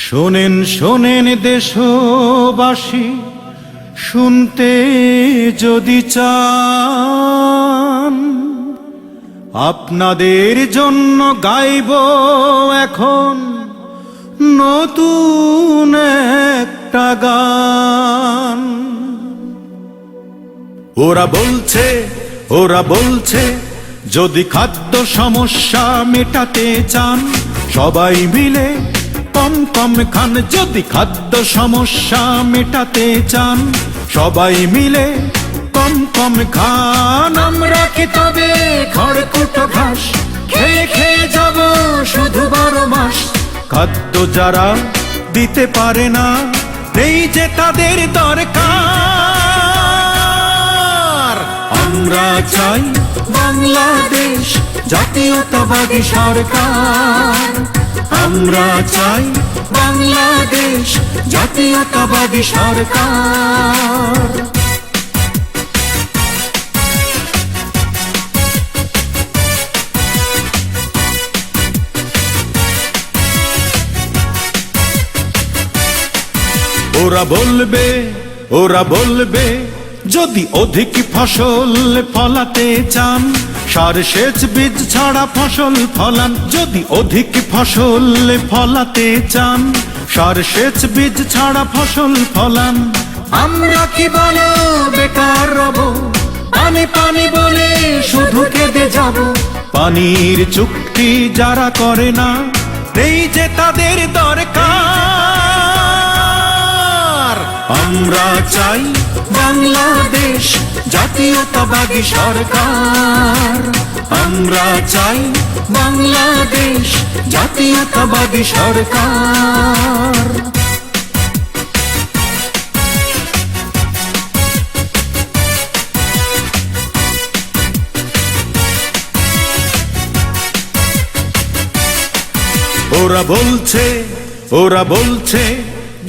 শোনেন শোনেন দেশবাসী, শুনতে যদি চান, আপনাদের জন্য গাইব এখন নতুন একটা গান। ওরা বলছে যদি খাদ্য সমস্যা মেটাতে চান, সবাই মিলে কম কম খান। যদি খাদ্য সমস্যা মেটাতে চান, সবাই মিলে কম কম খান। আমরা কি তবে খড়কুটো ঘাস খেয়ে খেয়ে যাব শুধু 12 মাস? খাদ্য যারা দিতে পারে না, এই যে তাদের দরকার। আমরা চাই বাংলাদেশ জাতীয়তাবাদী সরকার। আমরা চাই বাংলাদেশ জাতীয়তাবাদী সরকার। ওরা বলবে যদি অধিক ফসল ফলাতে চান, সার সেচ বীজ ছাড়া ফসল ফলান। যদি অধিক ফসল ফলাতে চান, সার সেচ বীজ ছাড়া ফসল ফলান। আমরা কি বলো বেকার রব, পানি পানি বলে শুধু কেঁদে যাব? পানির চুক্তি যারা করে না, এই যে তাদের দরকার। আমরা চাই বাংলাদেশ জাতীয়তাবাদী সরকার। আমরা চাই বাংলাদেশ জাতীয়তাবাদী সরকার। ওরা বলছে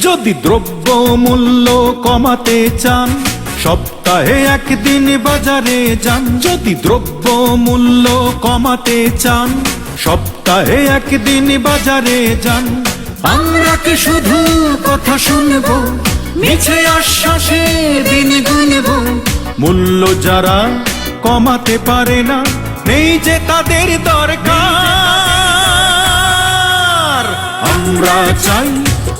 যদি দ্রব্য মূল্য কমাতে চান, সপ্তাহে একদিন বাজারে যান। যদি দ্রব্য মূল্য কমাতে চান, সপ্তাহে একদিন বাজারে যান। আমরা কি শুধু কথা শুনবো, মিছে আশ্বাসে দিন গুনব? মূল্য যারা কমাতে পারে না, এই যে তাদের দরকার। আমরা চাই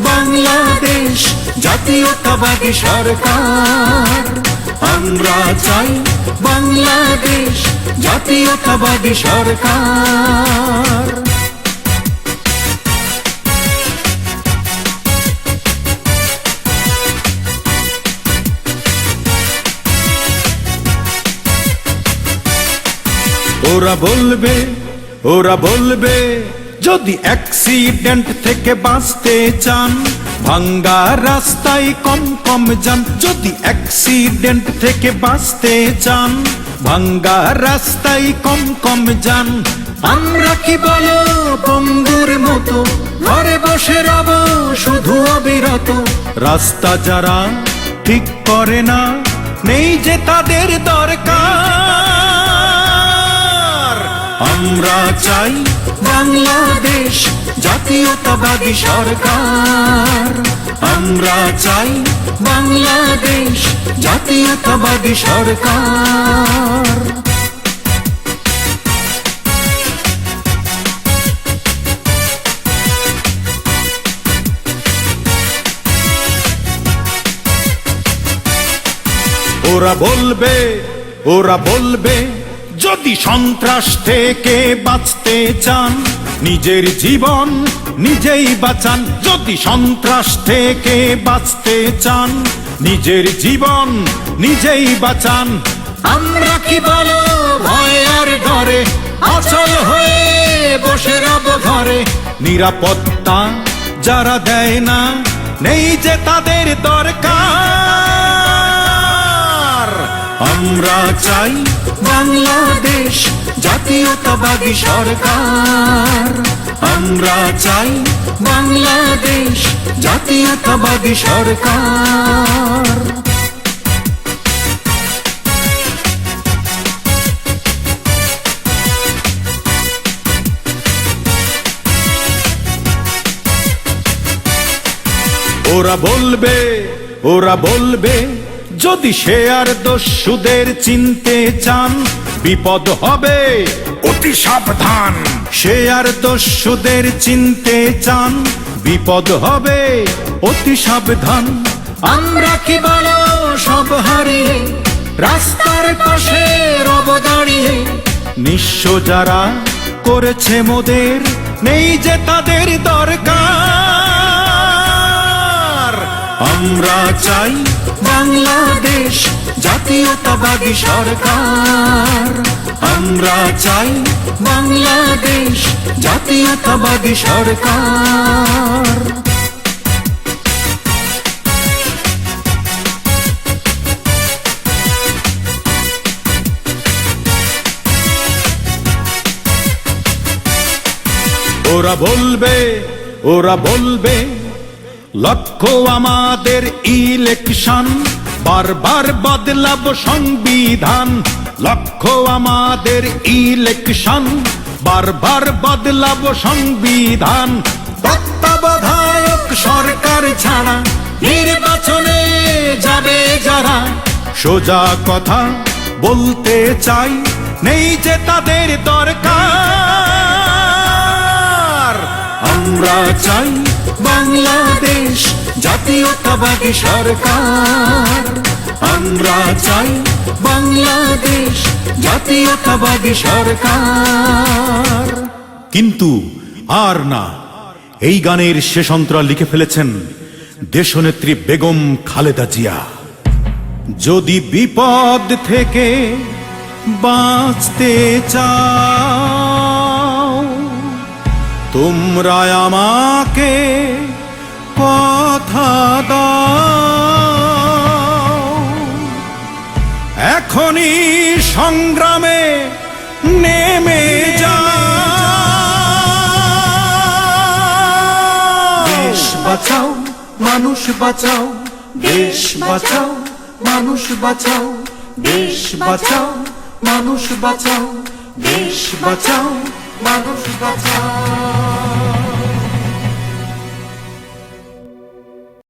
বাংলাদেশ জাতীয়তাবাদী সরকার। আমরা চাই বাংলাদেশ জাতীয়তাবাদী সরকার। ওরা বলবে যদি অ্যাক্সিডেন্ট থেকে বাঁচতে চান, ভাঙ্গা রাস্তায় কম কম যান। যদি অ্যাক্সিডেন্ট থেকে বাঁচতে চান, ভাঙ্গা রাস্তায় কম কম যান। আমরা কি বলো বন্ধুর মতো ঘরে বসে রব শুধু অবিরত? রাস্তা যারা ঠিক করে না, নেই যে তাদের দরকার। আমরা চাই বাংলাদেশ জাতীয়তাবাদী সরকার। আমরা চাই বাংলাদেশ জাতীয়তাবাদী সরকার। ওরা বলবে যদি সন্ত্রাস থেকে বাঁচতে চান, নিজের জীবন নিজেই বাঁচান। যদি সন্ত্রাস থেকে বাঁচতে চান, নিজের জীবন নিজেই বাঁচান। আমরা কি বলো ভয় আর ডরে অচল হয়ে বসে রব ঘরে? নিরাপত্তা যারা দেয় না, নেই যে তাদের দরকার। আমরা চাই বাংলাদেশ জাতীয়তাবাদী সরকার। আমরা চাই বাংলাদেশ জাতীয়তাবাদী সরকার। ওরা বলবে যদি সে আর দস্যুদের চিনতে চান বিপদ হবে অতি সাবধান। সে আর দস্যুদের চিনতে চান বিপদ হবে অতি সাবধান। আমরা কি বলো সব হারিয়ে রাস্তার পাশে রব দাঁড়িয়ে, নিঃস্ব যারা করেছে মোদের নেই যে তাদের দরকার। আমরা চাই বাংলাদেশ জাতীয়তাবাদী সরকার। আমরা চাই বাংলাদেশ জাতীয়তাবাদী সরকার। ওরা বলবে লক্ষ্য আমাদের ইলেকশন, বারবার বদলাব সংবিধান। লক্ষ্য আমাদের ইলেকশন, বারবার বদলাব সংবিধান। তত্ত্বাবধায়ক সরকার ছাড়া নির্বাচনে যাবে যারা, সোজা কথা বলতে চাই নেই যে তাদের দরকার। আমরা চাই বাংলাদেশ জাতীয়তাবাদী সরকার। আমরা চাই বাংলাদেশ জাতীয়তাবাদী সরকার। কিন্তু আর না, এই গানের শেষ অন্তরা লিখে ফেলেছেন দেশনেত্রী বেগম খালেদা জিয়া। যদি বিপদ থেকে বাঁচতে চাও তোমরা আমাকে কথা দাও, এখনই সংগ্রামে নেমে যাও। দেশ বাঁচাও মানুষ বাঁচাও, দেশ বাঁচাও মানুষ বাঁচাও, দেশ বাঁচাও মানুষ বাঁচাও, দেশ বাঁচাও মানুষ বাঁচাও।